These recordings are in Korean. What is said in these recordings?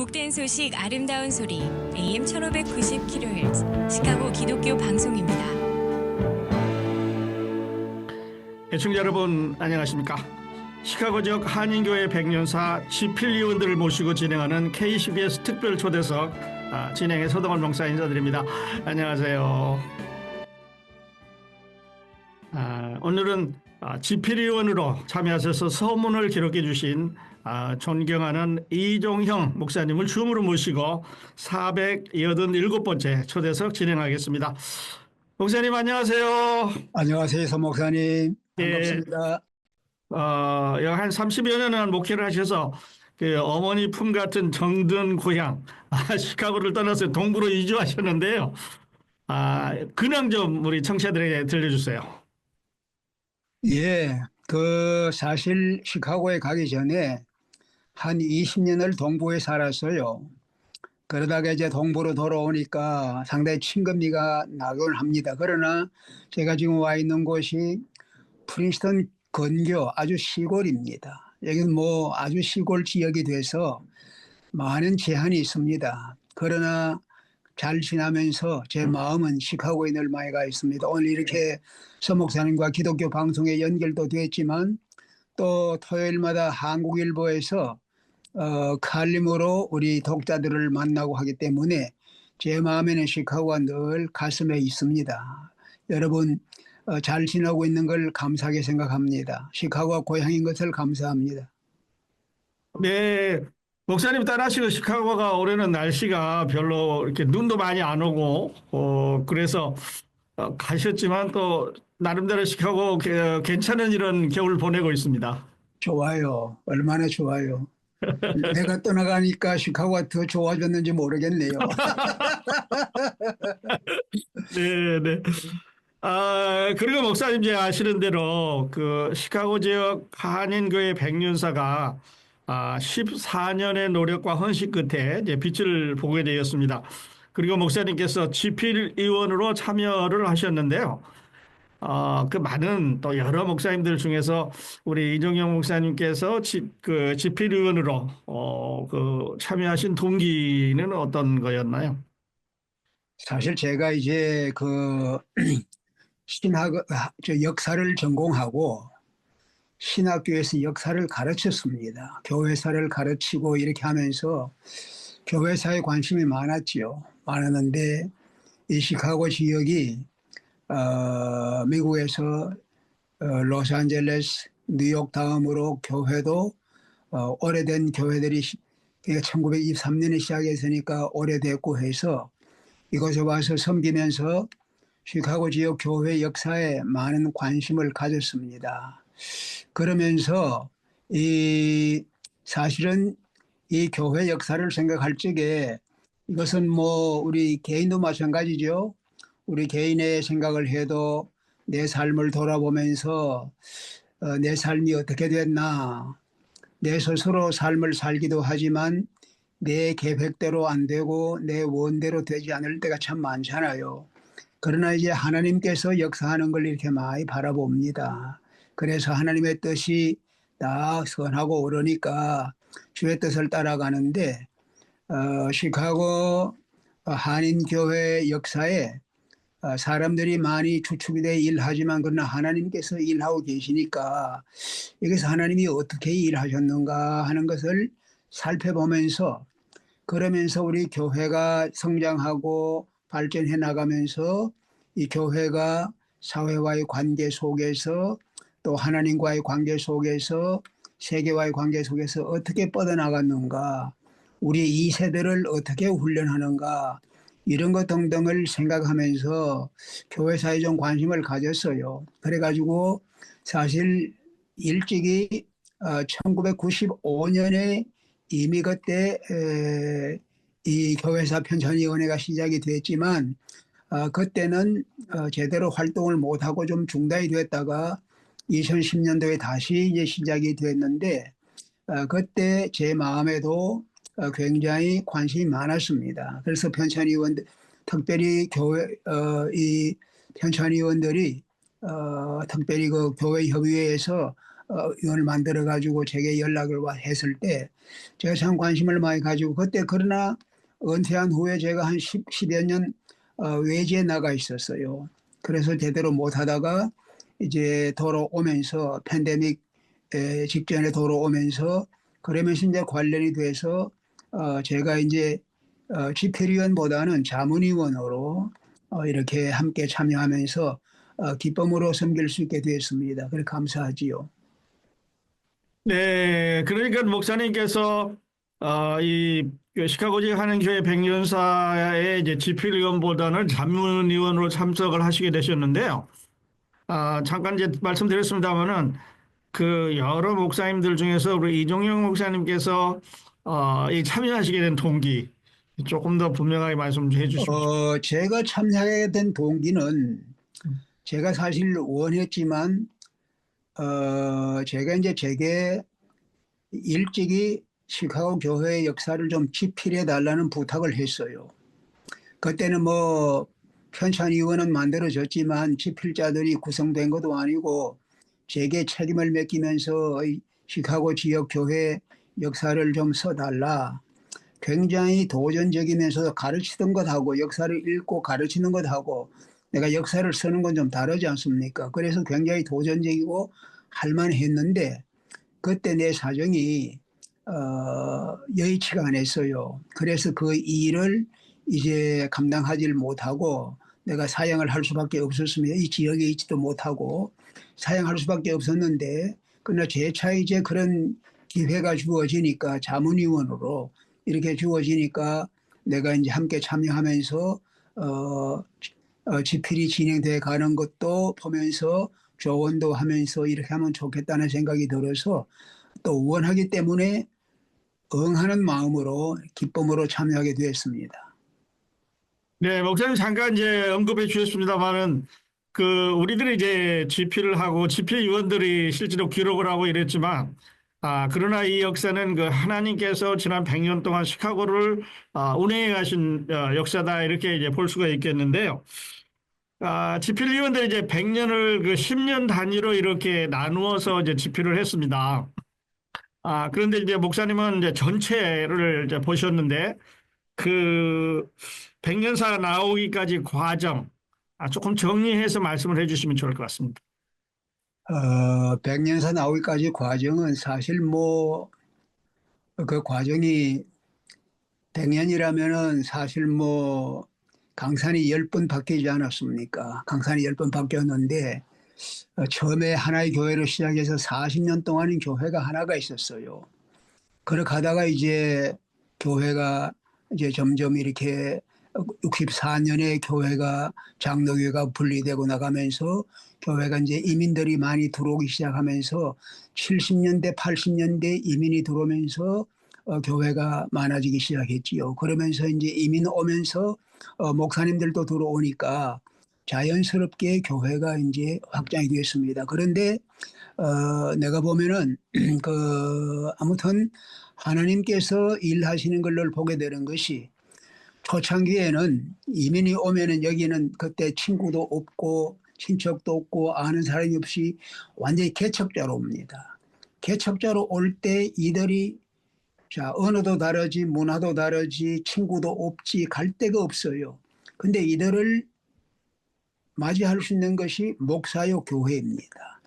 복된 소식 아름다운 소리 AM 1590kHz 시카고 기독교 방송입니다. 애청자 여러분 안녕하십니까? 시카고 지역 한인교회 백년사 지필위원들을 모시고 진행하는 KCBS 특별 초대석 진행의 서동원 목사 인사드립니다. 안녕하세요. 오늘은 지필위원으로 참여하셔서 서문을 기록해 주신 존경하는 이종형 목사님을 줌으로 모시고 487번째 초대석 진행하겠습니다. 목사님 안녕하세요. 안녕하세요, 서 목사님. 반갑습니다. 한 30여 년을 목회를 하셔서 그 어머니 품 같은 정든 고향 시카고를 떠나서 동부로 이주하셨는데요. 근황 좀 우리 청취자들에게 들려주세요. 예, 사실 시카고에 가기 전에 한 20년을 동부에 살았어요. 그러다가 이제 동부로 돌아오니까 상당히 친근미가 나곤 합니다. 그러나 제가 지금 와 있는 곳이 프린스턴 근교 아주 시골입니다. 여기는 뭐 아주 시골 지역이 돼서 많은 제한이 있습니다. 그러나 잘 지나면서 제 마음은 시카고에 늘 많이 가 있습니다. 오늘 이렇게 서 목사님과 기독교 방송에 연결도 됐지만 또 토요일마다 한국일보에서 칼림으로 우리 독자들을 만나고 하기 때문에 제 마음에는 시카고가 늘 가슴에 있습니다. 여러분 잘 지나고 있는 걸 감사하게 생각합니다. 시카고가 고향인 것을 감사합니다. 네, 목사님 따라하시고 시카고가 올해는 날씨가 별로 이렇게 눈도 많이 안 오고 그래서 가셨지만 또 나름대로 시카고 괜찮은 이런 겨울 보내고 있습니다. 좋아요. 얼마나 좋아요. 내가 떠나가니까 시카고가 더 좋아졌는지 모르겠네요. 네, 네. 그리고 목사님 이제 아시는 대로 그 시카고 지역 한인교회 백년사가 14년의 노력과 헌신 끝에 이제 빛을 보게 되었습니다. 그리고 목사님께서 지필 의원으로 참여를 하셨는데요. 그 많은 또 여러 목사님들 중에서 우리 이종영 목사님께서 지필 의원으로 참여하신 동기는 어떤 거였나요? 사실 제가 이제 역사를 전공하고 신학교에서 역사를 가르쳤습니다. 교회사를 가르치고 이렇게 하면서 교회사에 관심이 많았지요. 많았는데 이 시카고 지역이 미국에서 로스앤젤레스, 뉴욕 다음으로 교회도 오래된 교회들이 1923년에 시작했으니까 오래됐고 해서 이곳에 와서 섬기면서 시카고 지역 교회 역사에 많은 관심을 가졌습니다. 그러면서 사실은 이 교회 역사를 생각할 적에 이것은 뭐 우리 개인도 마찬가지죠. 우리 개인의 생각을 해도 내 삶을 돌아보면서 내 삶이 어떻게 됐나, 내 스스로 삶을 살기도 하지만 내 계획대로 안 되고 내 원대로 되지 않을 때가 참 많잖아요. 그러나 이제 하나님께서 역사하는 걸 이렇게 많이 바라봅니다. 그래서 하나님의 뜻이 다 선하고 옳으니까 주의 뜻을 따라가는데 시카고 한인교회 역사에 사람들이 많이 주축이 돼 일하지만 그러나 하나님께서 일하고 계시니까 여기서 하나님이 어떻게 일하셨는가 하는 것을 살펴보면서 그러면서 우리 교회가 성장하고 발전해 나가면서 이 교회가 사회와의 관계 속에서 또 하나님과의 관계 속에서 세계와의 관계 속에서 어떻게 뻗어나갔는가, 우리 2세대를 어떻게 훈련하는가 이런 것 등등을 생각하면서 교회사에 좀 관심을 가졌어요. 그래가지고 사실 일찍이 1995년에 이미 그때 이 교회사 편찬위원회가 시작이 됐지만 그때는 제대로 활동을 못하고 좀 중단이 됐다가 2010년도에 다시 이제 시작이 됐는데 그때 제 마음에도 굉장히 관심이 많았습니다. 그래서 편찬위원들 특별히 이 편찬위원들이 특별히 그 교회 협의회에서 위원을 만들어 가지고 제게 연락을 했을 때 제가 참 관심을 많이 가지고 그때 그러나 은퇴한 후에 제가 한 10여 년 외지에 나가 있었어요. 그래서 제대로 못 하다가 이제 돌아오면서 팬데믹 직전에 돌아오면서 그러면서 이제 관련이 돼서 제가 이제 집회위원보다는 자문위원으로 이렇게 함께 참여하면서 기쁨으로 섬길 수 있게 되었습니다. 그래 감사하지요. 네, 그러니까 목사님께서 이 시카고지 한인교회 백년사의 이제 집필위원보다는 자문위원으로 참석을 하시게 되셨는데요. 잠깐 이제 말씀드렸습니다마는 그 여러 목사님들 중에서 우리 이종영 목사님께서 이 참여하시게 된 동기 조금 더 분명하게 말씀 좀 해주시면 좋겠습니다. 제가 참여하게 된 동기는 제가 사실 원했지만 제가 이제 제게 일찍이 시카고 교회의 역사를 좀 집필해 달라는 부탁을 했어요. 그때는 뭐 편찬위원은 만들어졌지만 집필자들이 구성된 것도 아니고 제게 책임을 맡기면서 시카고 지역 교회 역사를 좀 써달라. 굉장히 도전적이면서 가르치던 것하고 역사를 읽고 가르치는 것하고 내가 역사를 쓰는 건 좀 다르지 않습니까? 그래서 굉장히 도전적이고 할만했는데 그때 내 사정이 여의치가 않았어요. 그래서 그 일을 이제 감당하지를 못하고 내가 사양을 할 수밖에 없었습니다. 이 지역에 있지도 못하고 사양할 수밖에 없었는데 그러나 재차 이제 그런 기회가 주어지니까 자문위원으로 이렇게 주어지니까 내가 이제 함께 참여하면서 집필이 진행돼 가는 것도 보면서 조언도 하면서 이렇게 하면 좋겠다는 생각이 들어서 또 원하기 때문에 응하는 마음으로 기쁨으로 참여하게 되었습니다. 네, 목사님 잠깐 이제 언급해 주셨습니다만은 그 우리들이 이제 집필을 하고 집필위원들이 실제로 기록을 하고 이랬지만 그러나 이 역사는 그 하나님께서 지난 100년 동안 시카고를 운행해 가신 역사다 이렇게 이제 볼 수가 있겠는데요. 집필위원들이 이제 100년을 그 10년 단위로 이렇게 나누어서 이제 집필을 했습니다. 그런데 이제 목사님은 이제 전체를 이제 보셨는데 그 백년사 나오기까지 과정 조금 정리해서 말씀을 해주시면 좋을 것 같습니다. 백년사 나오기까지 과정은 사실 뭐 그 과정이 100년이라면은 사실 뭐 강산이 10번 바뀌지 않았습니까? 강산이 10번 바뀌었는데 처음에 하나의 교회로 시작해서 40년 동안은 교회가 하나가 있었어요. 그렇게 하다가 이제 교회가 이제 점점 이렇게 64년에 교회가 장로교회가 분리되고 나가면서 교회가 이제 이민들이 많이 들어오기 시작하면서 70년대 80년대 이민이 들어오면서 교회가 많아지기 시작했지요. 그러면서 이제 이민 오면서 목사님들도 들어오니까 자연스럽게 교회가 이제 확장이 됐습니다. 그런데 내가 보면은 아무튼 하나님께서 일하시는 걸로 보게 되는 것이 초창기에는 이민이 오면은 여기는 그때 친구도 없고 친척도 없고 아는 사람이 없이 완전히 개척자로 옵니다. 개척자로 올 때 이들이 언어도 다르지 문화도 다르지 친구도 없지 갈 데가 없어요. 근데 이들을 맞이할 수 있는 것이 목사요 교회입니다.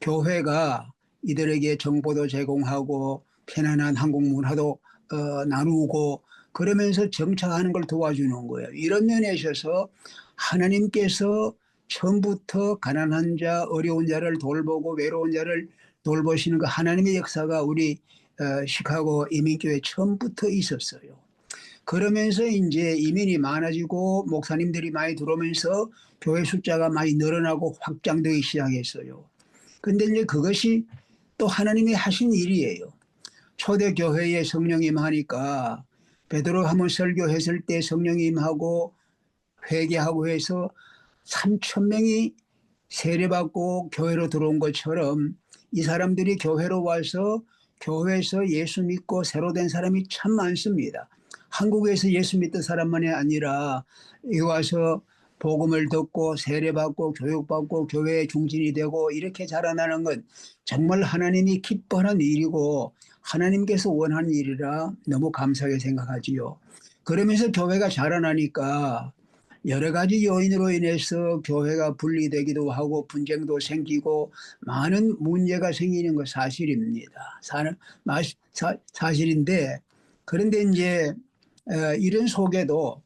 교회가 이들에게 정보도 제공하고 편안한 한국 문화도 나누고 그러면서 정착하는 걸 도와주는 거예요. 이런 면에 있어서 하나님께서 처음부터 가난한 자, 어려운 자를 돌보고 외로운 자를 돌보시는 그 하나님의 역사가 우리 시카고 이민교회 처음부터 있었어요. 그러면서 이제 이민이 많아지고 목사님들이 많이 들어오면서 교회 숫자가 많이 늘어나고 확장되기 시작했어요. 근데 이제 그것이 또 하나님이 하신 일이에요. 초대교회에 성령이 임하니까 베드로 한번 설교했을 때 성령이 임하고 회개하고 해서 3,000명이 세례받고 교회로 들어온 것처럼 이 사람들이 교회로 와서 교회에서 예수 믿고 새로 된 사람이 참 많습니다. 한국에서 예수 믿던 사람만이 아니라 여기 와서 복음을 듣고 세례받고 교육받고 교회에 중진이 되고 이렇게 자라나는 건 정말 하나님이 기뻐하는 일이고 하나님께서 원하는 일이라 너무 감사하게 생각하지요. 그러면서 교회가 자라나니까 여러 가지 요인으로 인해서 교회가 분리되기도 하고 분쟁도 생기고 많은 문제가 생기는 것 사실입니다. 사실인데 그런데 이제 이런 속에도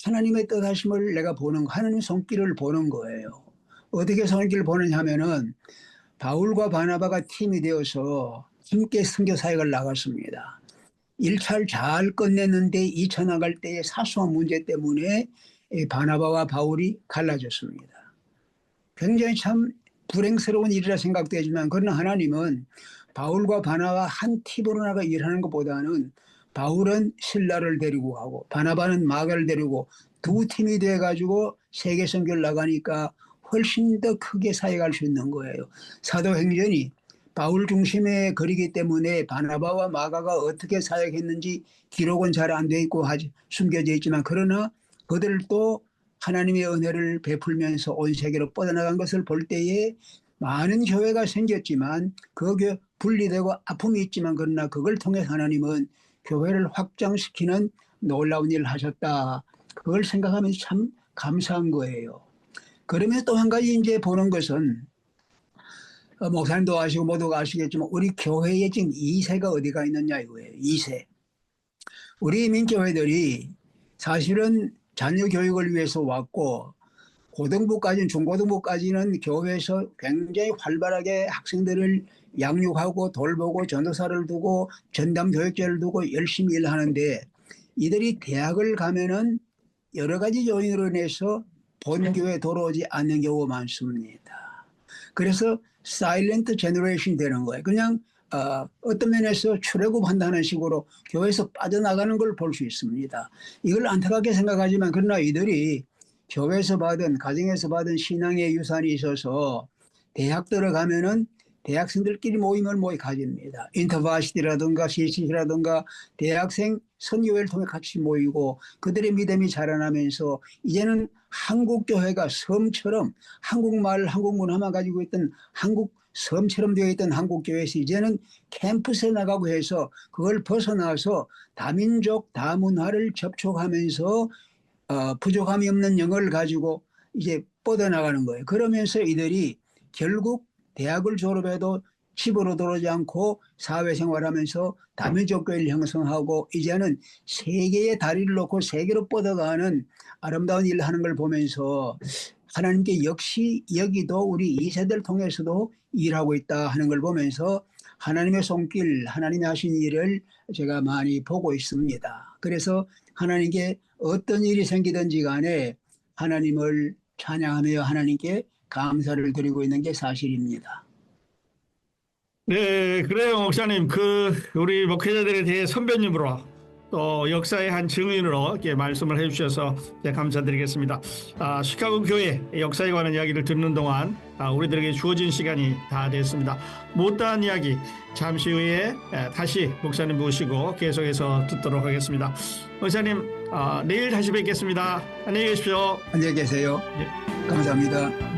하나님의 뜻하심을 내가 보는 하나님 손길을 보는 거예요. 어떻게 손길을 보느냐 하면은 바울과 바나바가 팀이 되어서 함께 선교 사역을 나갔습니다. 1차를 잘 끝냈는데 2차 나갈 때의 사소한 문제 때문에 바나바와 바울이 갈라졌습니다. 굉장히 참 불행스러운 일이라 생각되지만 그러나 하나님은 바울과 바나바 한 팀으로 나가 일하는 것보다는 바울은 실라를 데리고 가고 바나바는 마가를 데리고 두 팀이 돼가지고 세계 선교를 나가니까 훨씬 더 크게 사역할 수 있는 거예요. 사도행전이 바울 중심의 글이기 때문에 바나바와 마가가 어떻게 사역했는지 기록은 잘 안 돼 있고 숨겨져 있지만 그러나 그들도 하나님의 은혜를 베풀면서 온 세계로 뻗어나간 것을 볼 때에 많은 교회가 생겼지만 그 교회 분리되고 아픔이 있지만 그러나 그걸 통해 하나님은 교회를 확장시키는 놀라운 일을 하셨다. 그걸 생각하면서 참 감사한 거예요. 그러면 또 한 가지 이제 보는 것은 목사님도 아시고 모두가 아시겠지만 우리 교회에 지금 2세가 어디가 있느냐 이거예요. 2세. 우리 민교회들이 사실은 자녀 교육을 위해서 왔고 고등부까지는 중고등부까지는 교회에서 굉장히 활발하게 학생들을 양육하고 돌보고 전도사를 두고 전담 교육자를 두고 열심히 일하는데 이들이 대학을 가면은 여러 가지 요인으로 인해서 본교회에 돌아오지 않는 경우가 많습니다. 그래서 사일런트 제너레이션이 되는 거예요. 그냥 어떤 면에서 출애굽한다는 식으로 교회에서 빠져나가는 걸 볼 수 있습니다. 이걸 안타깝게 생각하지만 그러나 이들이 교회에서 받은 가정에서 받은 신앙의 유산이 있어서 대학 들어가면은 대학생들끼리 모임을 가집니다. 인터바시티라든가 CC라든가 대학생 선교회를 통해 같이 모이고 그들의 믿음이 자라나면서 이제는 한국교회가 섬처럼 한국말 한국문화만 가지고 있던 한국 섬처럼 되어 있던 한국교회에서 이제는 캠퍼스에 나가고 해서 그걸 벗어나서 다민족 다문화를 접촉하면서 부족함이 없는 영어를 가지고 이제 뻗어나가는 거예요. 그러면서 이들이 결국 대학을 졸업해도 집으로 돌아오지 않고 사회생활하면서 다민족 교회를 형성하고 이제는 세계의 다리를 놓고 세계로 뻗어가는 아름다운 일을 하는 걸 보면서 하나님께 역시 여기도 우리 2세대를 통해서도 일하고 있다 하는 걸 보면서 하나님의 손길, 하나님이 하신 일을 제가 많이 보고 있습니다. 그래서 하나님께 어떤 일이 생기든지 간에 하나님을 찬양하며 하나님께 감사를 드리고 있는 게 사실입니다. 네, 그래요, 목사님. 우리 목회자들에 대해 선배님으로 또 역사의 한 증인으로 이렇게 말씀을 해주셔서 감사드리겠습니다. 시카고 교회 역사에 관한 이야기를 듣는 동안 우리들에게 주어진 시간이 다 됐습니다. 못다한 이야기 잠시 후에 다시 목사님 모시고 계속해서 듣도록 하겠습니다. 목사님, 내일 다시 뵙겠습니다. 안녕히 계십시오. 안녕히 계세요. 네. 감사합니다.